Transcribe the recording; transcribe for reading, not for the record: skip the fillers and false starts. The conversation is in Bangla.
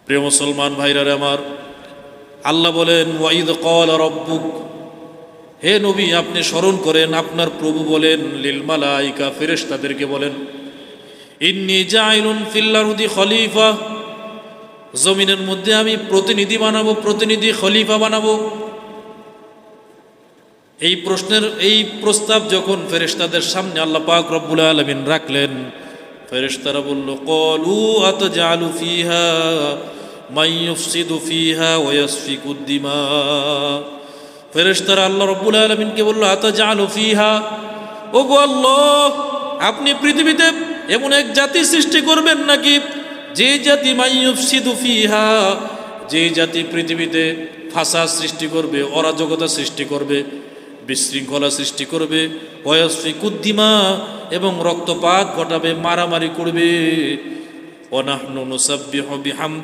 প্রিয় মুসলমান ভাইরারে আমার, আল্লাহ বলেন ওয়াইদ ক্বালা রাব্বুক, হে নবী আপনি স্মরণ করেন আপনার প্রভু বলেন লিল মালাইকা, ফেরেশতাদেরকে বলেন ইন্নী জাইলুন ফিল আরদি খলিফা, জমিনের মধ্যে আমি প্রতিনিধি বানাবো, প্রতিনিধি খলিফা বানাবো। এই প্রশ্নের এই প্রস্তাব যখন ফেরেশতাদের সামনে আল্লাহ পাক রব্বুল আলামিন রাখলেন, ফেরেশতারা বলল ক্বালু আতাজআলু ফিহা মান ইউফসিদু ফিহা ওয়া ইয়াসফিকুদ দিমা। ফেরেশতারা আল্লাহ রব্বুল আলামিনকে বলল আতাজআলু ফিহা, ওগো আল্লাহ আপনি পৃথিবীতে এমন এক জাতি সৃষ্টি করবেন নাকি যে জাতি মান ইউফসিদু ফিহা, যে জাতি পৃথিবীতে ফাসাদ সৃষ্টি করবে, অরাজকতা সৃষ্টি করবে, বিশৃঙ্খলা সৃষ্টি করবে, ওয়াসফিকুদ দিমা এবং রক্তপাত ঘটাবে, মারামারি করবে। ওয়া নাহনু নুসাব্বিহু বিহামদি